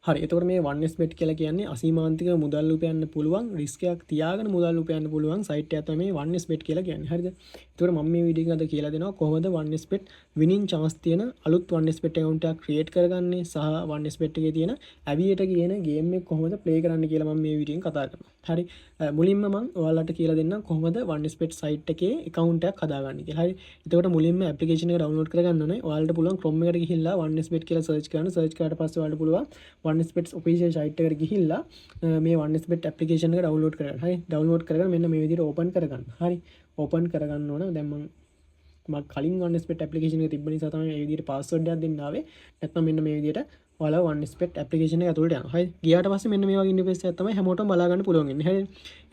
හරි එතකොට මේ 1xbet කියලා කියන්නේ අසීමාන්තික මුදල් උපයන්න පුළුවන් රිස්ක් එකක් තියාගෙන මුදල් උපයන්න පුළුවන් සයිට් එකක් තමයි මේ 1xbet කියලා කියන්නේ. හරිද? එතකොට මම මේ වීඩියෝ එකේ අද කියලා දෙනවා කොහොමද 1xbet winning chance තියෙන අලුත් 1xbet account එකක් create කරගන්නේ සහ 1xbet එකේ තියෙන aviator කියන game එක කොහොමද play කරන්න කියලා මම මේ වීඩියෝෙන් කතා කරනවා. හරි. මුලින්ම මම ඔයාලට කියලා දෙන්නම් කොහොමද 1xbet site එකේ account එකක් හදාගන්නේ කියලා. හරි. එතකොට මුලින්ම application එක download කරගන්න ඕනේ. ඔයාලට පුළුවන් Chrome එකට ගිහිල්ලා 1xbet කියලා search කරන්න. search කරාට පස්සේ ඔයාලට පුළුවන් 1xbet official site එකට ගිහිල්ලා මේ 1xbet application එක download කරගන්න. හරි. download කරගෙන මෙන්න මේ විදිහට open කරගන්න. හරි. open කරගන්න ඕන. දැන් මම කලින් 1xbet application එක තිබ්බ නිසා තමයි මේ විදිහට password එකක් දෙන්න ආවේ. නැත්නම් මෙන්න මේ විදිහට ඔයාලා 1xbet application එක ඇතුළට යනවා. හරි. ගියාට පස්සේ මෙන්න මේ වගේ interface එකක් තමයි හැමෝටම බලා ගන්න පුළුවන් වෙන්නේ. හරි.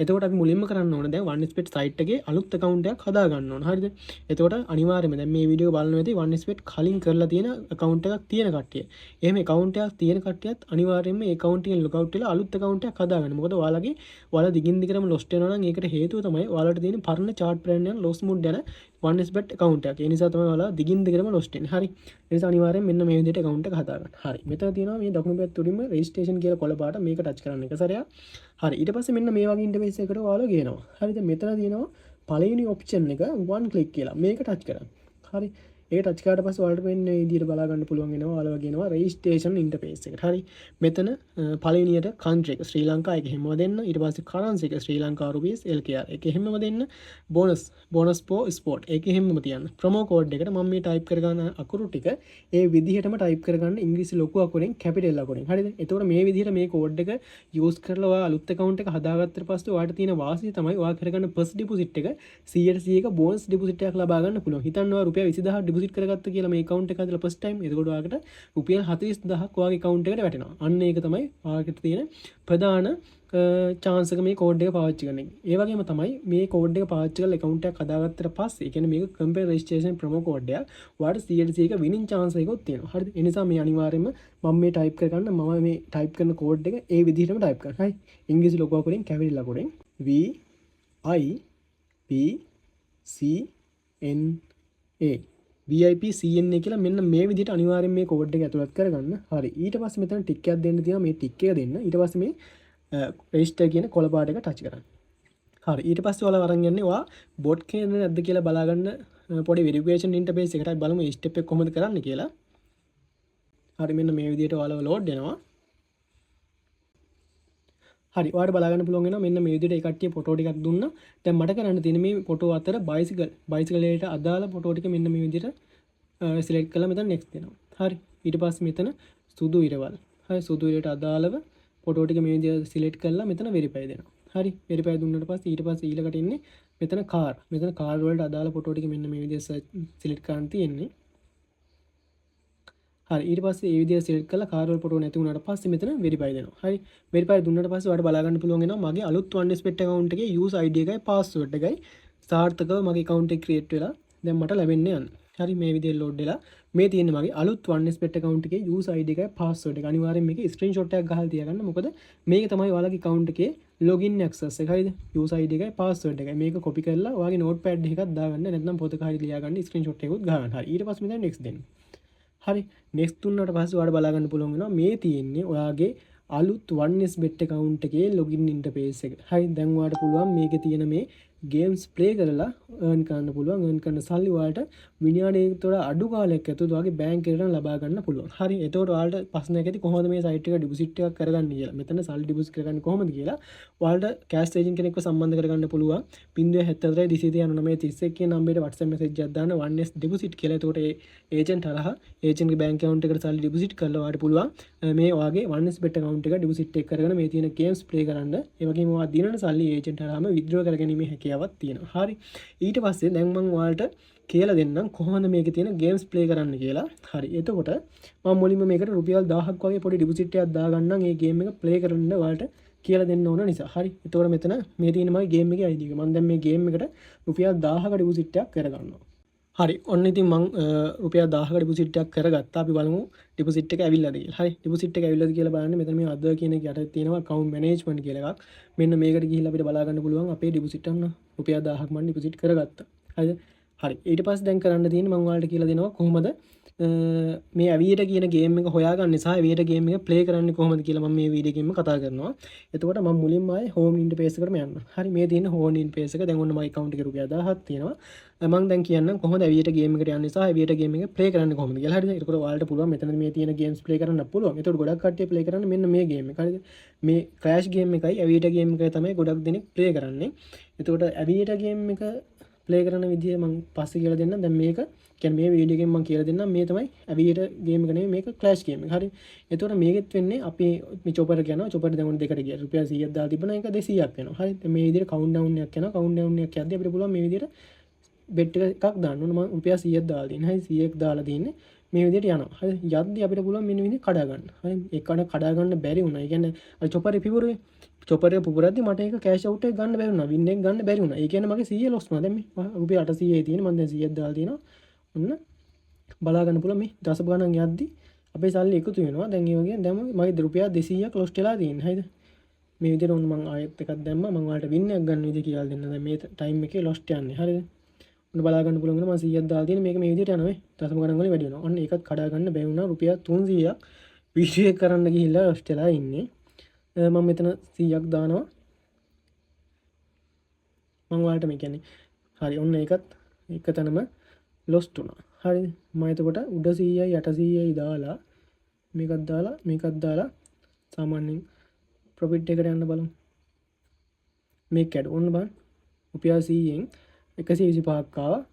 එතකොට අපි මුලින්ම කරන්න ඕන දැන් 1xbet site එකේ අලුත් account එකක් හදා ගන්න ඕන. හරිද? එතකොට අනිවාර්යයෙන්ම දැන් මේ වීඩියෝ බලන වෙදී 1xbet කලින් කරලා තියෙන account එකක් තියෙන කට්ටිය. එහෙම account එකක් තියෙන කට්ටියත් අනිවාර්යයෙන්ම ඒ account එකෙන් log out වෙලා අලුත් account එකක් හදා ගන්න. මොකද ඔයාලා දිගින් දිගටම lost වෙනවා නම් ඒකට හේතුව තමයි ඔයාලට තියෙන පරණ chart pattern යන lost mood යන 1xbet account එකක්. ඒ නිසා තමයි ඔයාලා දිගින් දිගටම lost වෙන්නේ. හරි. ඒ නිසා අනිවාර්යයෙන් මෙන්න මේ විදිහට account එක හදා ගන්න. හරි. මෙතන තියෙනවා මේ දකුණු පැත්ත උඩින්ම registration කියලා කොළ පාට මේක touch කරන්න එක සැරයක්. හරි. ඊට පස්සේ මෙන්න මේ වගේ interface එකකට ඔයාලා ගේනවා. හරිද? මෙතන තියෙනවා පළවෙනි option එක one click කියලා. මේක touch කරන්න. හරි. ඒක touch කරාට පස්සේ ඔයාලට මේ විදිහට බලා ගන්න පුළුවන් වෙනවා. ඔයාලා ගේනවා registration interface එකට. හරි. මෙතන පළවෙනියට country එක ශ්‍රී ලංකා එක හැමව දෙන්න. ඊට පස්සේ currency එක ශ්‍රී ලංකා rupees LKR එක හැමම දෙන්න. bonus for sport ඒක හැමම තියන්න. promo code එකට මම මේ type කරගන්න අකුරු ටික ඒ විදිහටම type කරගන්න ඉංග්‍රීසි ලොකු අකුරෙන් capital අකුරෙන්. හරිද? එතකොට මේ විදිහට මේ code එක use කරලා ඔයා අලුත් account එක හදාගත්තට පස්සේ ඔයාලට තියෙන වාසිය තමයි ඔයා කරගන්න first deposit එක 100% එක bonus deposit එකක් ලබා ගන්න පුළුවන්. හිතන්න ඔයා රුපියල් 20000 deposit කරගත්ත කියලා මේ account එක හදලා first time. එතකොට ඔයාලට රුපියල් 40000ක් ඔයාගේ account එකට වැටෙනවා. අන්න ඒක තමයි ඔයාලට තියෙන ප්‍රධාන chance එක මේ code එක පාවිච්චි කරන එක. ඒ වගේම තමයි මේ code එක පාවිච්චි කරලා account එකක් හදාගත්තට පස්සේ ඒ කියන්නේ මේක compare registration promo code එක ඔයාලට 100% එක winning chance එකක් තියෙනවා. හරිද? ඒ නිසා මේ අනිවාර්යයෙන්ම මම මේ type කරගන්න මම මේ type කරන code එක ඒ විදිහටම type කරන්න. හරි. ඉංග්‍රීසි ලොකු අකුරෙන් capital අකුරෙන් VIPCNA කියලා මෙන්න මේ විදිහට අනිවාර්යෙන් මේ කෝඩ් එක ඇතුළත් කරගන්න. හරි. ඊට පස්සේ මෙතන ටික් එකක් දෙන්න තියෙනවා. මේ ටික් එක දෙන්න. ඊට පස්සේ මේ register කියන කොළ පාට එක touch කරන්න. හරි. ඊට පස්සේ ඔයාලා අරන් යන්නේ ඔයා bot කියන නැද්ද කියලා බලා ගන්න පොඩි verification interface එකකට බලමු මේ step එක කොහොමද කරන්න කියලා. හරි. මෙන්න මේ විදිහට ඔයාලව load වෙනවා. හරි. ඔයාලට බලා ගන්න පුළුවන් වෙනවා මෙන්න මේ විදිහට ඒ කට්ටිය ෆොටෝ ටිකක් දුන්නා. දැන් මට කරන්න තියෙන්නේ මේ ෆොටෝ අතර බයිසිකල් එකට අදාළ ෆොටෝ ටික මෙන්න මේ විදිහට select කරලා මෙතන next දෙනවා. හරි. ඊට පස්සේ මෙතන සුදු ඉරවල්. හරි. සුදු ඉරට අදාළව ෆොටෝ ටික මේ විදිහට select කරලා මෙතන verify දෙනවා. හරි. verify දුන්නාට පස්සේ ඊට පස්සේ ඊළඟට ඉන්නේ මෙතන car. මෙතන car වලට අදාළ ෆොටෝ ටික මෙන්න මේ විදිහට select කරන් තියෙන්නේ. හරි. ඊට පස්සේ මේ විදිහට select කරලා car වල ෆොටෝ නැති වුණාට පස්සේ මෙතන verify දෙනවා. හරි. verify දුන්නාට පස්සේ ඔයාලට බලා ගන්න පුළුවන් වෙනවා මගේ අලුත් 1xbet account එකේ user ID එකයි password එකයි සාර්ථකව මගේ account එක create වෙලා දැන් මට ලැබෙන්නේ යන්න. හරි. මේ විදිහට load වෙලා මේ තියෙන්නේ මගේ අලුත් 1xbet account එකේ user ID එකයි password එක. අනිවාර්යෙන් මේකේ screenshot එකක් ගහලා තියාගන්න. මොකද මේක තමයි ඔයාලගේ account එකේ login access එක. හරිද? user ID එකයි password එකයි. මේක copy කරලා ඔයාගේ notepad එකකට දාගන්න. නැත්නම් පොතක හරි ලියා ගන්න screenshot එකකුත් ගහගන්න. හරි. ඊට පස්සේ මෙතන next දෙන්න. හරි. next දුන්නාට පස්සේ ඔයාලා බලා ගන්න පුළුවන් වෙනවා මේ තියෙන්නේ ඔයාගේ අලුත් 1xbet account එකේ login interface එක. හරි. දැන් ඔයාලට පුළුවන් මේකේ තියෙන මේ games play කරලා earn කරන්න පුළුවන්. earn කරන සල්ලි ඔයාලට විනාඩියකට වඩා අඩු කාලයක් ඇතුළත ඔයාගේ bank එකකට ලබා ගන්න පුළුවන්. හරි. එතකොට ඔයාලට ප්‍රශ්නයක් ඇති කොහොමද මේ site එක deposit එකක් කරගන්නේ කියලා. මෙතන සල්ලි deposit කරගන්නේ කොහොමද කියලා ඔයාලට cash agent කෙනෙක්ව සම්බන්ධ කරගන්න පුළුවන්. 074 299 කියන නම්බරයට WhatsApp message එකක් දාන්න 1s deposit කියලා. එතකොට ඒ agent හරහා agent ගේ bank account එකට සල්ලි deposit කරලා ඔයාලට පුළුවන් මේ ඔයාගේ 1xbet account එක deposit එක කරගෙන මේ තියෙන games play කරන්න. ඒ වගේම ඔයා දිනන සල්ලි agent හරහාම withdraw කරගැනීමේ හැකියාවක් තියෙනවා. හරි. ඊට පස්සේ දැන් මම ඔයාලට කියලා දෙන්නම් කොහොමද මේකේ තියෙන games play කරන්න කියලා. හරි. එතකොට මම මුලින්ම මේකට රුපියල් 1000ක් වගේ පොඩි deposit එකක් දාගන්නම් මේ game එක play කරන්න ඔයාලට කියලා දෙන්න ඕන නිසා. හරි. එතකොට මෙතන මේ තියෙන මගේ game එකේ ID එක. මම දැන් මේ game එකට රුපියල් 1000ක deposit එකක් කරගන්නවා. හරි. ඔන්න ඉතින් මම රුපියල් 1000ක deposit එකක් කරගත්තා. අපි බලමු deposit එක ඇවිල්ලාද කියලා. හරි. deposit එක ඇවිල්ලාද කියලා බලන්න මෙතන මේ other කියන එක යටතේ තියෙනවා account management කියලා එකක්. මෙන්න මේකට ගිහිල්ලා අපිට බලා ගන්න පුළුවන් අපේ deposit එක රුපියල් 1000ක් මම deposit කරගත්තා. හරිද? හරි. ඊට පස්සේ දැන් කරන්න තියෙන්නේ මම ඔයාලට කියලා දෙනවා කොහොමද මේ ඇවියට කියන ගේම් එක හොයාගන්න නිසා ඇවියට ගේම් එක ප්ලේ කරන්න කොහොමද කියලා මම මේ වීඩියෝ එකෙන්ම කතා කරනවා. එතකොට මම මුලින්ම ආයේ හෝම් ඉන්ටර්ෆේස් එකටම යන්න. හරි මේ තියෙන හෝම් ඉන්ටර්ෆේස් එක දැන් ඔන්න මගේ account එකේ රුපියල් 1000ක් තියෙනවා. මම දැන් කියන්නම් කොහොමද ඇවියට ගේම් එකට යන්න නිසා ඇවියට ගේම් එක ප්ලේ කරන්න කොහොමද කියලා. හරිද? එතකොට ඔයාලට පුළුවන් මෙතන මේ තියෙන ගේම්ස් ප්ලේ කරන්න පුළුවන්. එතකොට ගොඩක් කට්ටිය ප්ලේ කරන්නේ මෙන්න මේ ගේම් එක. හරිද? මේ ක්‍රෑෂ් ගේම් එකයි ඇවියට ගේම් එකයි තමයි ගොඩක් දෙනෙක් ප්ලේ කරන්නේ. එතකොට ඇවියට ගේම් එක ප්ලේ කරන විදිය මම පස්සේ කියලා දෙන්නම්. දැන් මේක කියන්නේ මේ වීඩියෝ එකෙන් මම කියලා දෙන්නම් මේ තමයි ඇවියට ගේම් එක නෙමෙයි මේක ක්ලෑෂ් ගේම් එක. හරි. එතකොට මේකෙත් වෙන්නේ අපි මේ චොපර් එක යනවා. චොපර් දැන් උන දෙකට ගියා. රුපියල් 100ක් දාලා තිබුණා. ඒක 200ක් වෙනවා. හරි. දැන් මේ විදිහට කවුන්ට් ඩවුන් එකක් යනවා. කවුන්ට් ඩවුන් එකක් යද්දී අපිට පුළුවන් මේ විදිහට බෙට් එකක් දාන්න ඕන. මම රුපියල් 100ක් දාලා තියෙනවා. හරි 100ක් දාලා තියෙන්නේ. මේ විදිහට යනවා. හරි. යද්දී අපිට පුළුවන් මෙන්න විදිහට කඩා ගන්න. හරි. ඒක කඩා ගන්න බැරි වුණා. ඒ කියන්නේ අර චොපර් එක පිපුරුවේ චොපර් එක පුපුරද්දි මට ඒක කෑෂ් අවුට් එක ගන්න බැරි වුණා. වින් එක ගන්න බැරි වුණා. ඒ කියන්නේ මගේ 100 ලොස් වුණා. දැන් මේ රුපියල් 800යි තියෙන්නේ. මම දැන් 100ක් දාලා තියෙනවා. ඔන්න බලා ගන්න පුළුවන් මේ දශම ගණන් යද්දී අපේ සල්ලි එකතු වෙනවා. දැන් ඒ වගේ දැන් මගේ රුපියල් 200ක් ලොස් වෙලා තියෙනවා. හරිද? මේ විදිහට ඔන්න මම ආයෙත් එකක් දැම්මා. මම ඔයාලට වින් එකක් ගන්න විදිහ කියලා දෙන්න. දැන් මේ ටයිම් එකේ ලොස් යන්නේ. හරිද? ඔන්න බලා ගන්න පුළුවන් වෙනවා. මම 100ක් දාලා තියෙන මේක මේ විදිහට යනවා. දශම ගණන් වලින් වැඩි වෙනවා. ඔන්න ඒකත් කඩා ගන්න බැරි වුණා. රුපියල් 300ක් වීඩියෝ එක කරන්න ගිහිල්ලා ලොස් වෙලා ඉන්නේ. මම මෙතන 100ක් දානවා. මම ඔයාලට මේ කියන්නේ හරි ඔන්න ඒකත් එක තැනම ලොස්ට් වුණා. හරිද? මම එතකොට උඩ 100යි 800යි දාලා මේකත් දාලා සාමාන්‍යයෙන් ප්‍රොෆිට් එකට යන්න බලමු. මේක ඇඩ් ඔන්න බලන්න. රුපියල් 100ෙන් 125ක් ආවා.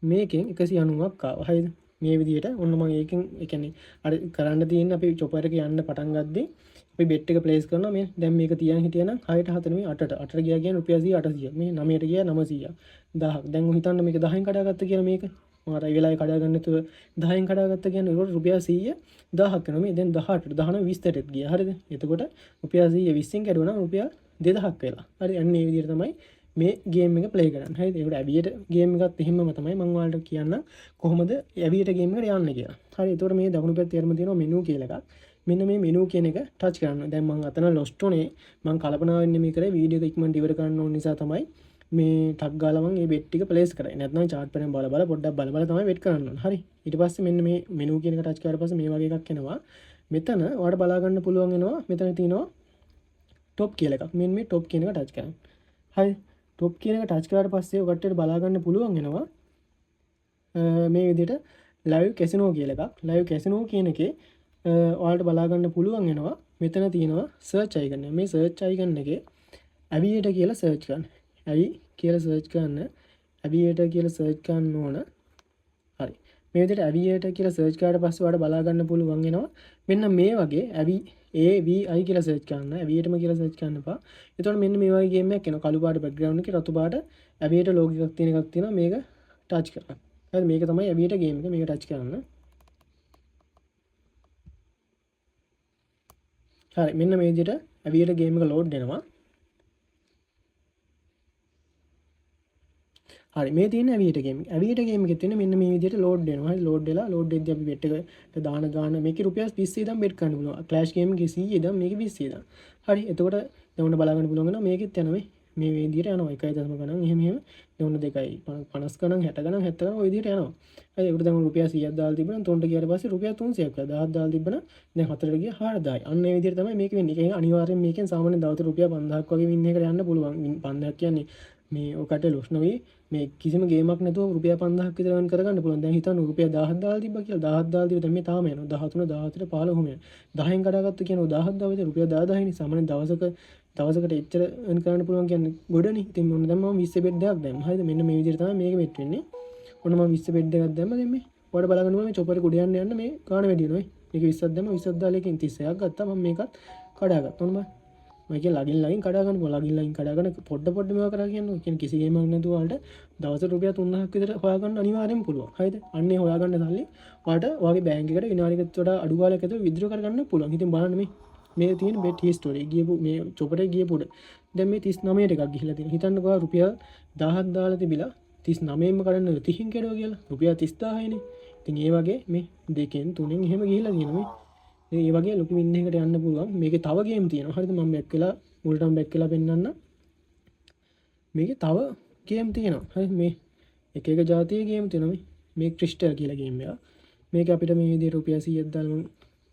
මේකෙන් 190ක් ආවා. හරිද? මේ විදිහට ඔන්න මම ඒකෙන් ඒ කියන්නේ අර කරන්න තියෙන අපි චොපර් එක යන්න පටන් ගද්දී අපි බෙට් එක ප්ලේස් කරනවා. මේ දැන් මේක තියන් හිටියනම් 6ට 7 නෙමෙයි 8ට 8ට ගියා කියන්නේ රුපියල් 800. මේ 9ට ගියා 900. 1000ක්. දැන් ඔය හිතන්න මේක 10න් කඩාගත්ත කියලා මේක. මම අර ඒ වෙලාවේ කඩා ගන්න නැතුව 10න් කඩාගත්ත කියන්නේ ඒකට රුපියල් 100 1000ක් වෙනවා. මේ දැන් 18ට 19 20ටත් ගියා. හරිද? එතකොට රුපියල් 100 20න් කැඩුවා නම් රුපියල් 2000ක් වෙලා. හරි. අන්න ඒ විදිහට තමයි මේ ගේම් එක ප්ලේ කරන්න. හරිද? ඒකට ඇවියට ගේම් එකත් එහෙමම තමයි මම ඔයාලට කියන්න කොහොමද ඇවියට ගේම් එකට යන්න කියලා. හරි. එතකොට මේ දකුණු පැත්තේ තරම තියෙනවා මෙනු කියලා එකක්. මෙන්න මේ මෙනු කියන එක ටච් කරන්න. දැන් මම අතන ලොස්ට් උනේ. මම කල්පනා වෙන්නේ මේ කරේ වීඩියෝ එක ඉක්මනට ඉවර කරන්න ඕන නිසා තමයි මේ ටක් ගාලා මම මේ බෙට් ටික ප්ලේස් කරේ. නැත්නම් chart එකෙන් බල පොඩ්ඩක් බල තමයි වෙට් කරන්න ඕන. හරි. ඊට පස්සේ මෙන්න මේ මෙනු කියන එක ටච් කරලා පස්සේ මේ වගේ එකක් එනවා. මෙතන ඔයාලට බලා ගන්න පුළුවන් වෙනවා. මෙතන තියෙනවා টොප් කියලා එකක්. මෙන්න මේ টොප් කියන එක ටච් කරන්න. හරි. টොප් කියන එක ටච් කරාට පස්සේ ඔයගොල්ලන්ට බලා ගන්න පුළුවන් වෙනවා මේ විදිහට ලයිව් කැසිනෝ කියලා එකක්. ලයිව් කැසිනෝ කියන එකේ ඔයාලට බලා ගන්න පුළුවන් වෙනවා මෙතන තියෙනවා සර්ච් අයිකන් එක. මේ සර්ච් අයිකන් එකේ ඇවියේටර් කියලා සර්ච් කරන්න. ඇවි කියලා සර්ච් කරන්න. ඇවියේටර් කියලා සර්ච් කරන්න ඕන. හරි. මේ විදිහට ඇවියේටර් කියලා සර්ච් කරාට පස්සේ ඔයාලට බලා ගන්න පුළුවන් වෙනවා මෙන්න මේ වගේ AVI කියලා සර්ච් කරන්න. ඇවියේටර්ම කියලා සර්ච් කරන්න එපා. එතකොට මෙන්න මේ වගේ ගේම් එකක් එනවා. කළු පාට බෑග්ග්‍රවුන්ඩ් එකේ රතු පාට ඇවියේටර් ලෝගෝ එකක් තියෙන එකක් තියෙනවා. මේක ටච් කරන්න. හරි. මේක තමයි ඇවියේටර් ගේම් එක. මේක ටච් කරන්න. හරි. මෙන්න මේ විදිහට ඇවියේටර් ගේම් එක ලෝඩ් වෙනවා. හරි. මේ තියෙන ඇවියේටර් ගේම් එක. ඇවියේටර් ගේම් එකේ තියෙන මෙන්න මේ විදිහට ලෝඩ් වෙනවා. හරි. ලෝඩ් වෙලා ලෝඩ් වෙද්දී අපි බෙට් එකට දාන ගාන මේකේ රුපියල් 20 ඉඳන් බෙට් කරන්න පුළුවන්. ක්ලෑෂ් ගේම් එකේ 100 ඉඳන් මේකේ 20 ඉඳන්. හරි. එතකොට දැන් ඔන්න බලා ගන්න පුළුවන් වෙනවා මේකෙත් යනවා මේ විදිහට යනවා 1.0 ගණන් එහෙම දැන් ඔන්න 2යි 50 ගණන් 60 ගණන් 70 ගණන් ඔය විදිහට යනවා. හරි. ඒකට දැන් රුපියල් 100ක් දාලා තිබුණා 3ට ගියාට පස්සේ රුපියල් 300ක් වෙලා 1000ක් දාලා තිබුණා දැන් 4ට ගියා 4000යි. අන්න ඒ විදිහට තමයි මේක වෙන්නේ. ඒක අනිවාර්යෙන් මේකෙන් සාමාන්‍ය දවසට රුපියල් 5000ක් වගේ වින් එකකට යන්න පුළුවන්. 5000ක් කියන්නේ මේ ඔකට ලොස් නොවේ මේ කිසිම ගේමක් නැතුව රුපියල් 5000ක් විතර earn කරගන්න පුළුවන්. දැන් හිතන්න රුපියල් 1000ක් දාලා තිබ්බා කියලා 1000ක් දාලා තිබ්බ දැන් මේ තාම යනවා 13 14 15 යනවා 10න් කඩාගත්ත කියනවා 1000ක් දාලා විතර රුපියල් 10000යි නේ. සාමාන්‍ය දවසකට එච්චර earn කරන්න පුළුවන් කියන්නේ ගොඩනේ. ඉතින් මොන දැන් මම 20 බෙඩ් එකක් දැම්මා. හරිද? මෙන්න මේ විදිහට තමයි මේක මෙට් වෙන්නේ. ඔන්න මම 20 බෙඩ් එකක් දැම්මා. දැන් මේ ඔයාලට බලන්න ඕනේ මේ චොපරේ කුඩ යන්න මේ ගාණ වැඩි වෙනවා. මේක 20ක් දැම්මා 20ක් දාලා එකකින් 31ක් ගත්තා. මම මේකත් කඩාගත්තා. ඔන්න මම කිය ලගින් කඩා ගන්න පුළුවන්. ලගින් කඩාගෙන පොඩ මේවා කරා කියන්නේ. කියන්නේ කිසි ගේමක් නැතුව ඔයාලට දවසට රුපියල් 3000ක් විතර හොයාගන්න අනිවාර්යෙන් පුළුවන්. හරිද? අන්නේ හොයාගන්න සල්ලි ඔයාලට ඔයාගේ බැංක් එකට විනාඩියකට වඩා අඩු කාලයක ඇතුළත විත්ඩ්‍රෝ කරගන්න පුළුවන්. ඉතින් බලන්න මේ තියෙන බෙට් හිස්ටරි ගියපු මේ චොපරේ ගියපුඩ දැන් මේ 39ට එකක් ගිහිලා තියෙනවා. හිතන්නකෝ ඔයා රුපියල් 1000ක් දාලා තිබිලා 39න්ම කඩන්න 30න් කැඩුවා කියලා. රුපියල් 30000යිනේ. ඉතින් ඒ වගේ මේ දෙකෙන් තුනෙන් එහෙම ගිහිලා තියෙනවා. ඒ වගේ ලොකු වින් එකකට යන්න පුළුවන්. මේකේ තව ගේම් තියෙනවා. හරිද? මම බැක් වෙලා මුලටම බැක් වෙලා පෙන්නන්න. මේකේ තව ගේම් තියෙනවා. හරි මේ එක එක જાතියේ ගේම් තියෙනවා මේ ක්‍රිස්ටල් කියලා ගේම් එකක්. මේක අපිට මේ විදිහට රුපියල් 100ක් දාලා මම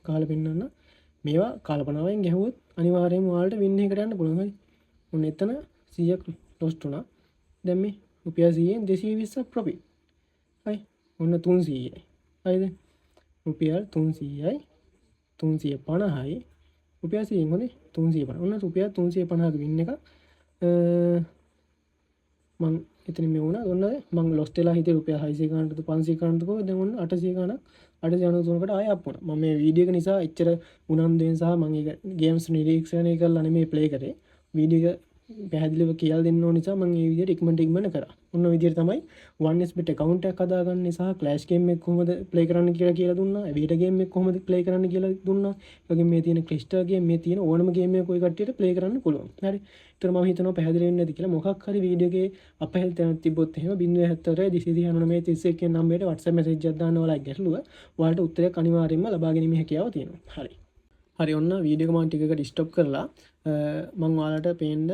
කාලා පෙන්නන්න. මේවා කල්පනාවෙන් ගැහුවොත් අනිවාර්යයෙන්ම ඔයාලට වින් එකකට යන්න පුළුවන්. හරි. ඔන්න එතන 100ක් ලොස්ට් වුණා. දැන් මේ රුපියල් 100ෙන් 220ක් ප්‍රොෆිට්. හරි. ඔන්න 300යි. හරිද? රුපියල් 300යි 350යි රුපියල් 100න් හොඳේ 350. ඔන්න රුපියල් 350ක වින් එක මං එතන මේ වුණා. ඔන්න මං ලොස්ට් වෙලා හිටිය රුපියල් 600 ගානකට 500 ගානකට කොහොමද දැන් ඔන්න 800 ගානක් 893කට ආයෙ අප් වුණා. මම මේ වීඩියෝ එක නිසා එච්චර උනන්දුවෙන් සහ මම ඒක ගේම්ස් නිරීක්ෂණය කරලා නෙමෙයි ප්ලේ කරේ. වීඩියෝ එක පැහැදිලිව කියලා දෙන්න ඕන නිසා මම මේ විදිහට ඉක්මනට කරා. ඔන්න ඔය විදිහට තමයි 1xbet account එකක් හදාගන්න සහ clash game එක කොහොමද play කරන්න කියලා දුන්නා. Avita game එක කොහොමද play කරන්න කියලා දුන්නා. ඒ වගේම මේ තියෙන crystal game මේ තියෙන ඕනම game එකක් ඔය කට්ටියට play කරන්න පුළුවන්. හරි. ඒතර මම හිතනවා පැහැදිලි වෙන්නේ නැති කියලා. මොකක් හරි වීඩියෝ එකේ අපහැල් තැනක් තිබ්බොත් එහෙම 074 299 කියන නම්බරයට WhatsApp message එකක් දාන්න ඔයාලා ගැටලුව. ඔයාලට උත්තරයක් අනිවාර්යයෙන්ම ලබා ගැනීමේ හැකියාව තියෙනවා. හරි. හරි ඔන්න වීඩියෝ එක මම ටිකකට ස්ටොප් කරලා මම ඔයාලට පේන්න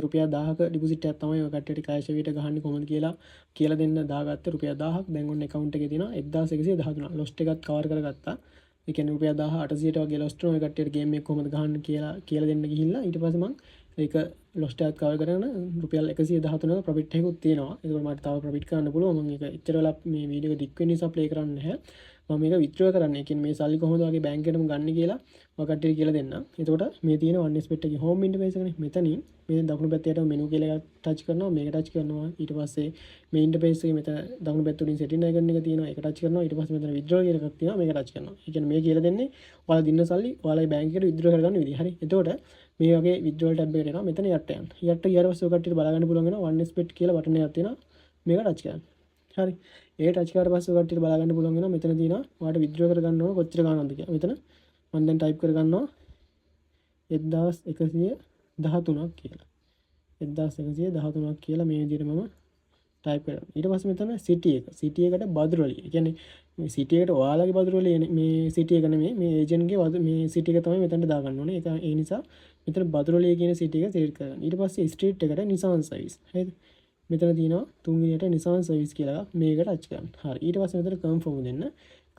රුපියල් 1000ක ඩිපොසිට් එකක් තමයි ඔය කට්ටියට කෑෂ් එවිට ගහන්නේ කොහොමද කියලා දෙන්න දාගත්ත රුපියල් 1000ක්. දැන් ඔන්න account එකේ තියෙනවා 1113. ලොස්ට් එකත් කවර් කරගත්තා. ඒ කියන්නේ රුපියල් 1800ට වගේ ලොස්ට් වුණා. ඔය කට්ටියට ගේම් එක කොහොමද ගහන්න කියලා දෙන්න ගිහිල්ලා ඊට පස්සේ මම ඒක ලොස්ට් එකත් කවර් කරගෙන රුපියල් 113ක ප්‍රොෆිට් එකකුත් තියෙනවා. ඒකෝර මට තව ප්‍රොෆිට් කරන්න පුළුවන්. මම ඒක එච්චර වෙලා මේ වීඩියෝ එක දික් වෙන නිසා ප්ලේ කරන්නේ නැහැ. මම මේක විත්ඩ්‍රෝ කරන්න. ඒ කියන්නේ මේ සල්ලි කොහොමද වගේ බැංක් එකටම ගන්න කියලා ඔය කට්ටියට කියලා දෙන්නම්. එතකොට මේ තියෙන 1xbet එකේ හෝම් ඉන්ටර්ෆේස් එකනේ. මෙතනින් මේ දකුණු පැත්තේ යට මෙනු කියලා එකක් ටච් කරනවා. මේක ටච් කරනවා. ඊට පස්සේ මේ ඉන්ටර්ෆේස් එකේ මෙතන දකුණු පැත්ත උඩින් සෙටින් අයිකන් එක තියෙනවා. ඒක ටච් කරනවා. ඊට පස්සේ මෙතන විත්ඩ්‍රෝ කියලා එකක් තියෙනවා. මේක ටච් කරනවා. ඒ කියන්නේ මේ කියලා දෙන්නේ ඔයාලා දින්න සල්ලි ඔයාලගේ බැංක් එකට විත්ඩ්‍රෝ කරගන්න විදිහ. හරි. එතකොට මේ වගේ විත්ඩ්‍රෝල් ටැබ් එකට එනවා. මෙතන යට යන්න. යට ගියාට පස්සේ ඔය කට්ටියට බලා ගන්න පුළුවන් වෙනවා 1xbet කියලා බටන් එකක් තියෙනවා. මේක ටච් කරන්න. හරි. ඒ ටච් කරලා පස්සේ ඔය කට්ටියට බලා ගන්න පුළුවන් වෙනවා. මෙතන තියෙනවා ඔයාලට විත්ඩ්‍රෝ කරගන්න ඕන කොච්චර ගන්නවද කියලා. මෙතන මම දැන් ටයිප් කරගන්නවා 1113ක් කියලා. 1113ක් කියලා මේ විදිහට මම ටයිප් කරනවා. ඊට පස්සේ මෙතන සිටි එක. සිටි එකට බදුරලිය. ඒ කියන්නේ මේ සිටි එකට ඔයාලගේ බදුරලිය මේ සිටි එක නෙමෙයි මේ ඒජන්ට්ගේ මේ සිටි එක තමයි මෙතනට දාගන්න ඕනේ. ඒ නිසා මෙතන බදුරලිය කියන සිටි එක සිලෙක්ට් කරගන්න. ඊට පස්සේ ස්ට්‍රීට් එකට නිසාන් සර්විස්. හරිද? මෙතන තියෙනවා තුන්වෙනියට නිසාන් සර්විස් කියලා මේක ටච් කරන්න. හරි. ඊට පස්සේ මෙතන කන්ෆර්ම් දෙන්න.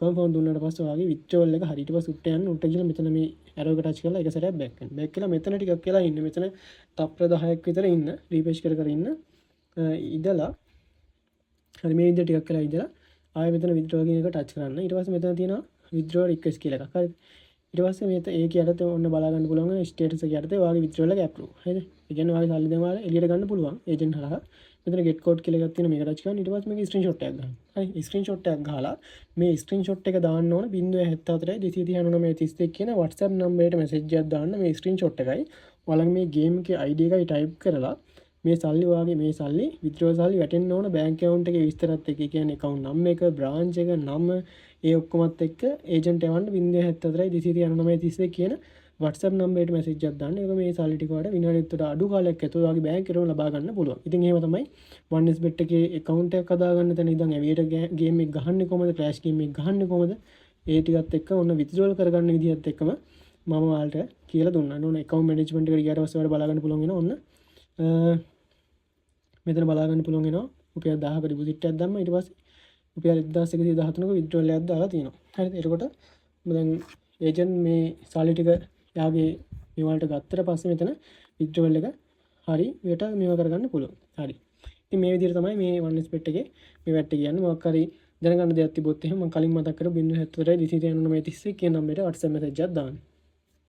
කන්ෆර්ම් දුන්නාට පස්සේ ඔයාගේ විත්ඩ්‍රෝල් එක හරියට පස්සේ උඩට යන්න. උඩට ගිහලා මෙතන මේ ඇරෝ එක ටච් කරලා එක සැරයක් බෑක් කරන්න. බෑක් කරලා මෙතන ටිකක් කියලා ඉන්න. මෙතන තප්පර 10ක් විතර ඉන්න. රිෆ්‍රෙෂ් කර ඉන්න. ඉඳලා හරි මේ විදිහට ටිකක් කියලා ඉඳලා ආයෙ මෙතන විත්ඩ්‍රෝ කියන එක ටච් කරන්න. ඊට පස්සේ මෙතන තියෙනවා විත්ඩ්‍රෝ රික්වෙස්ට් කියලා එකක්. හරිද? ඊට පස්සේ මේක ඒක යටතේ ඔන්න බලා ගන්න පුළුවන් ස්ටේටස් එක යටතේ ඔයාගේ විත්ඩ්‍රෝල් එක ඇප්‍රූව්. හරිද? ඒ කියන්නේ ඔයාගේ සල්ලි දැන් ඔයාලා එළියට ගන්න පුළුවන් ඒජන්ට් හරහා. මෙතන get code කියලා එකක් තියෙනවා. මේක ටච් කරන්න. ඊට පස්සේ මේක ස්ක්‍රීන්ෂොට් එකක් ගන්න. හරි. ස්ක්‍රීන්ෂොට් එකක් ගහලා මේ ස්ක්‍රීන්ෂොට් එක දාන්න ඕන 074 299 කියන WhatsApp නම්බරයට මැසේජ් එකක් දාන්න. මේ ස්ක්‍රීන්ෂොට් එකයි ඔයාලගේ මේ ගේම් එකේ ID එකයි ටයිප් කරලා මේ සල්ලි ඔයාගේ මේ සල්ලි විත්ඩ්‍රෝ සල්ලි වැටෙන්න ඕන බැංක් account එකේ විස්තරات එක්ක. ඒ කියන්නේ account නම එක, branch එක, නම ඒ ඔක්කොමත් එක්ක ඒජන්ට් එවන්න 074 299 කියන WhatsApp නම්බරයට මැසේජ් එකක් දාන්න. ඒක මේ සල්ලි ටික වලට විනාඩියක් විතර අඩු කාලයක් ඇතුළත ඔයාගේ බැංක් එකේම ලබා ගන්න පුළුවන්. ඉතින් එහෙම තමයි 1xbet එකේ account එකක් හදාගන්න තැන ඉඳන් Avita game එක ගහන්නේ කොහමද, Clash game එක ගහන්නේ කොහමද, ඒ ටිකත් එක්ක ඔන්න withdrawal කරගන්න විදිහත් එක්කම මම ඔයාලට කියලා දුන්නා. ඔන්න account management එකට ගියාට පස්සේ ඔයාලට බලා ගන්න පුළුවන් වෙනවා. ඔන්න මෙතන බලා ගන්න පුළුවන් වෙනවා. රුපියල් 1000ක ඩිපොසිට් එකක් දැම්මා. ඊට පස්සේ රුපියල් 1113ක withdrawal එකක් දාලා තියෙනවා. හරිද? එතකොට දැන් ඒජන්ට් මේ සල්ලි ටික යාගේ මේවලට ගත්තට පස්සේ මෙතන withdrawal එක හරි වියට මේවා කරගන්න පුළුවන්. හරි. ඉතින් මේ විදිහට තමයි මේ 1xbet එකේ මේ වැට්ට කියන්නේ. මොකක් හරි දැනගන්න දෙයක් තිබොත් එහෙනම් මම කලින් මතක් කරපු 074 299 කියන නම්බරයට WhatsApp message එකක් දාන්න.